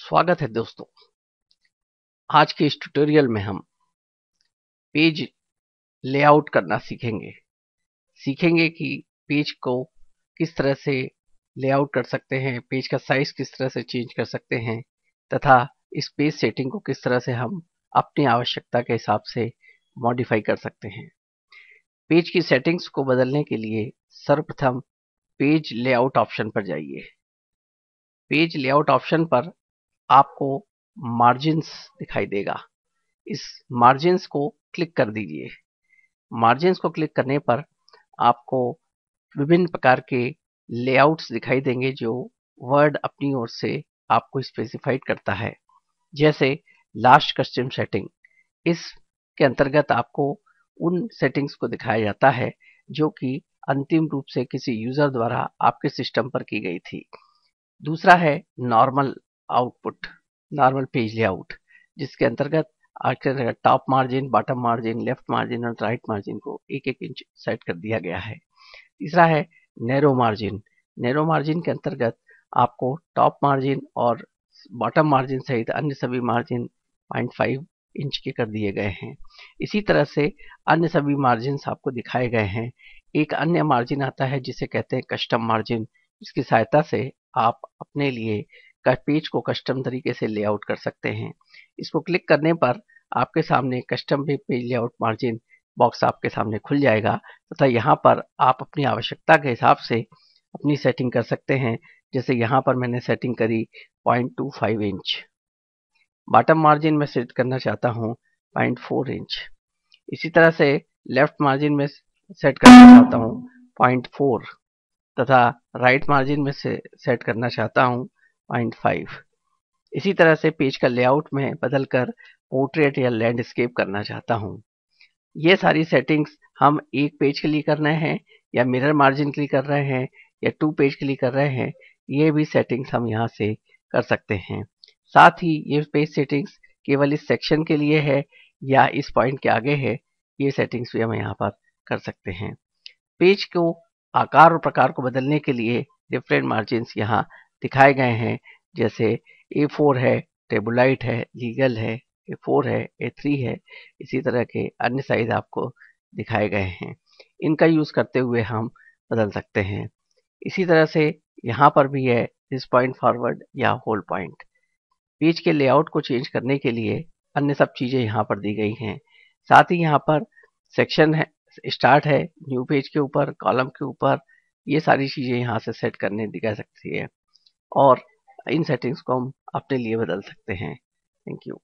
स्वागत है दोस्तों। आज के इस ट्यूटोरियल में हम पेज लेआउट करना सीखेंगे कि पेज को किस तरह से लेआउट कर सकते हैं, पेज का साइज किस तरह से चेंज कर सकते हैं तथा इस पेज सेटिंग को किस तरह से हम अपनी आवश्यकता के हिसाब से मॉडिफाई कर सकते हैं। पेज की सेटिंग्स को बदलने के लिए सर्वप्रथम पेज लेआउट ऑप्शन पर जाइए। पेज लेआउट ऑप्शन पर आपको मार्जिन्स दिखाई देगा। इस मार्जिन्स को क्लिक कर दीजिए। मार्जिन्स को क्लिक करने पर आपको विभिन्न प्रकार के लेआउट्स दिखाई देंगे जो वर्ड अपनी ओर से आपको स्पेसिफाइड करता है, जैसे लास्ट कस्टम सेटिंग। इसके अंतर्गत आपको उन सेटिंग्स को दिखाया जाता है जो कि अंतिम रूप से किसी यूजर द्वारा आपके सिस्टम पर की गई थी। दूसरा है normal output, normal page layout, जिसके अंतर्गत top margin, bottom margin, left margin और राइट मार्जिन को 1-1 इंच सेट कर दिया गया है। तीसरा है नैरो मार्जिन। नैरो मार्जिन के अंतर्गत आपको टॉप मार्जिन और बॉटम मार्जिन सहित अन्य सभी मार्जिन 0.5 इंच के कर दिए गए हैं। इसी तरह से अन्य सभी मार्जिन आपको दिखाए गए हैं। एक अन्य मार्जिन आता है जिसे कहते हैं कस्टम मार्जिन, जिसकी सहायता से आप अपने लिए पेज को कस्टम तरीके से लेआउट कर सकते हैं। इसको क्लिक करने पर आपके सामने custom page layout margin box आपके सामने खुल जाएगा तथा यहाँ पर आप अपनी आवश्यकता के हिसाब से अपनी सेटिंग कर सकते हैं। जैसे यहाँ पर मैंने सेटिंग करी 0.25 इंच। बॉटम मार्जिन में सेट करना चाहता हूँ 0.4 इंच। इसी तरह से लेफ्ट मार्जिन में सेट करना चाहता हूँ 0.4 तथा राइट मार्जिन में से सेट करना चाहता हूँ 0.5। इसी तरह से पेज का लेआउट में बदलकर पोर्ट्रेट या लैंडस्केप करना चाहता हूँ। ये सारी सेटिंग्स हम एक पेज के लिए कर रहे हैं या मिरर मार्जिन के लिए कर रहे हैं या 2 पेज के लिए कर रहे हैं, ये भी सेटिंग्स हम यहाँ से कर सकते हैं। साथ ही ये पेज सेटिंग्स केवल इस सेक्शन के लिए है या इस पॉइंट के आगे है, ये सेटिंग्स भी हम यहाँ पर कर सकते हैं। पेज को आकार और प्रकार को बदलने के लिए डिफरेंट मार्जिन्स यहाँ दिखाए गए हैं, जैसे A4 है, टेबुलाइट है, लीगल है, A4 है, A3 है। इसी तरह के अन्य साइज आपको दिखाए गए हैं। इनका यूज करते हुए हम बदल सकते हैं। इसी तरह से यहाँ पर भी है दिस पॉइंट फॉरवर्ड या होल्ड पॉइंट। पेज के लेआउट को चेंज करने के लिए अन्य सब चीजें यहाँ पर दी गई हैं। साथ ही यहाँ पर सेक्शन है, स्टार्ट है न्यू पेज के ऊपर, कॉलम के ऊपर, ये सारी चीजें यहाँ से सेट करने दी जा सकती है और इन सेटिंग्स को हम अपने लिए बदल सकते हैं। Thank you.